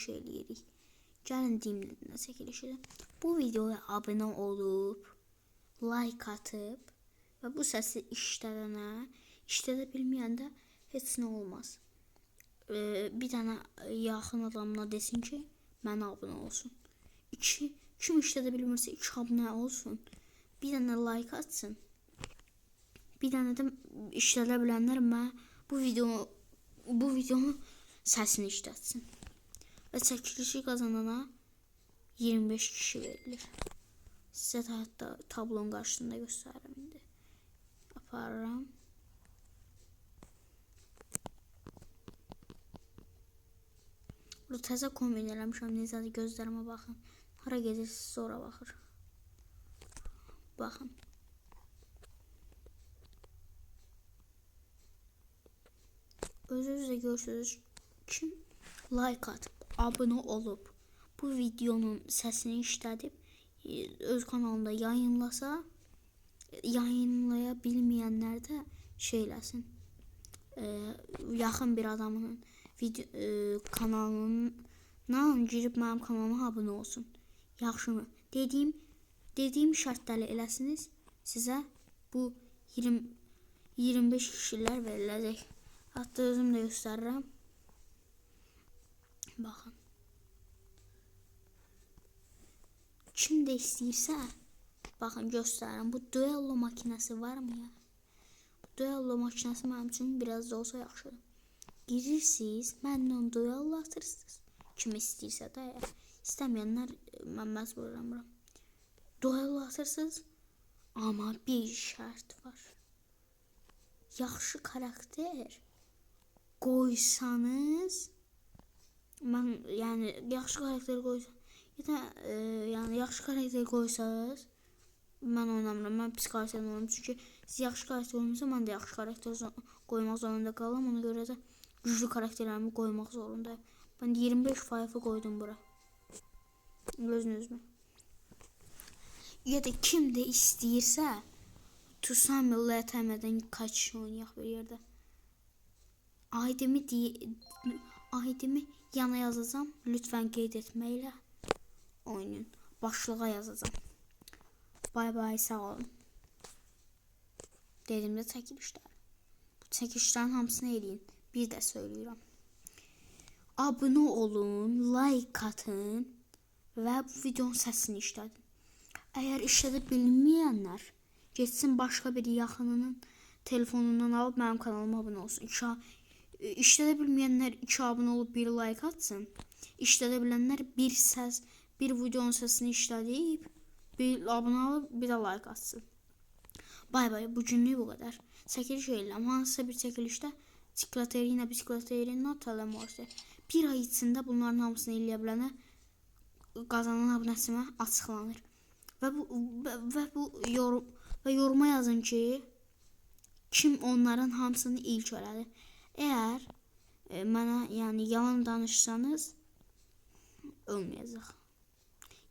şey eləyirik. Gəlin deyimlə çəkilişi. Bu videoya abunə olub, like atıb və bu səsi işlədə bilməyəndə heç nə olmaz. Bir dənə yaxın adamına desin ki, mənə abunə olsun. Kim işlədə bilmirsə 2 abunə olsun. Bir dənə like atsın. Bir dənə də işlədə bilənlər mənə bu videonun səsini işlətsin. Və çəkilişi qazanana 25 kişi verilir. Sizə də hətta tablonun qarşısında göstərirəm indi. Aparıram. Burada təzə kombin eləmişəm. Necədir gözlərimə baxın. Hara gedirsiniz sonra baxır. Baxın. Özünüz də görürsünüz. Kim like atıb, abunə olub, bu videonun səsini işlədib, öz kanalında yayınlasa, yayınlaya bilməyənlər də şey eləsin. Yaxın bir adamın kanalından girib mənim kanalıma abunə olsun. Yaxşımı? Dediyim şərtləri eləsiniz, sizə bu 25 kişilər veriləcək. Hatta özüm də göstərirəm. Baxın. Kim də istəyirsə, baxın göstərirəm. Bu duello makinesi varmı ya? Bu duello makinesi mənim üçün biraz da olsa yaxşıdır. Girirsiniz, mənlə duello atırsınız. Kim istəyirsə də, istəməyənlər mən məcbur eləmirəm. Duello atırsınız, amma bir şərt var. Yaxşı karakter qoysanız, yaxşı karakter qoysanız, mən oynamıram, mən pis karakter oynamıram. Çünki siz yaxşı karakter oynayırsa, mən də yaxşı karakter qoymaq zorunda qalam. Ona görə də güclü karakterlərimi qoymaq zorundayım. Ben 25 fayfı qoydum bura. Gözünüzmü? Ya da kim də istəyirsə, Tusamilla etəmədən kaçış oynayaq bir yerdə. Aidimi yana yazacağım. Lütfen qeyd etməklə oynayın. Başlığa yazacağım. Bay bay, sağ olun. Dedimdə çəkilişlər. Bu çəkilişlərin hamısını eləyin. Bir də söyləyirəm. Abunə olun, like atın və bu videonun səsini işlədin. Əgər işlədə bilməyənlər getsin başqa bir yaxınının telefonundan alıb mənim kanalıma abunə olsun. İşlədə bilməyənlər 2 abunə olub 1 like atsın. İşlədə bilənlər bir videonun səsini işlədib 1 abunə alıb 1 də like atsın. Bay bay, bu günlük bu qədər. Çəkiliş eləyəm. Hansısa bir çəkilişdə Çiklaterina, bisikleterina, telemarşı. Bir ay içində bunların hamısını eləyə bilənə qazanan abunəsimə açıqlanır. Və yoruma yazın ki, kim onların hamısını ilk elədi. Eğer mənə yalan danışsanız ölməyəcək.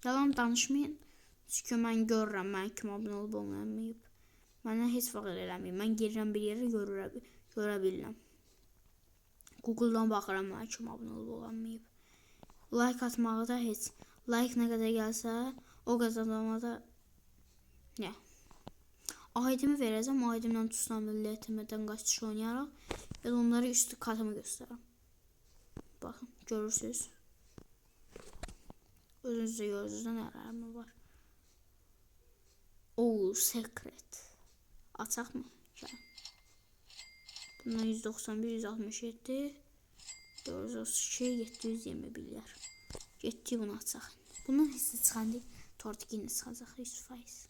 Yalan danışmayın. Çünki mən görürəm mən kim abunə olub olmayıb. Mənə heç vaxt eləməyib. Mən girirəm bir yerə görə bilirəm. Google'dan baxıram mən kim abunə olub olmayıb. Like atmağı da heç. Like nə qədər gəlsə o qazanmada aidimi verəcəm. Aidimlə Tusamilla etəmədən qaçış oynayaraq və onları üstü katımı göstərəm. Baxın, görürsünüz. Özünüzdə görürsünüz nələrimi var. Secret. Açaq mı? Bundan 191, 167, 432, 720 milyar. Getdik bunu açaq. Bundan hissi çıxandı. Tortikini çıxacaq 100%.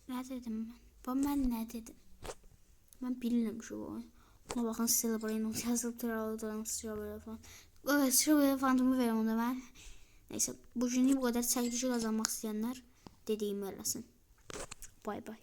Nə dedim mən? Mən nə dedim? Mən bilirəm şu oyun. Buna baxın, Celebrate yazılıb Tralodon Strawberry falan. Strawberry fantomu verim onda mən. Neyse, bu günlük bu qədər. Çəkilişi qazanmaq istəyənlər dediyimi eləsin. Bay bay.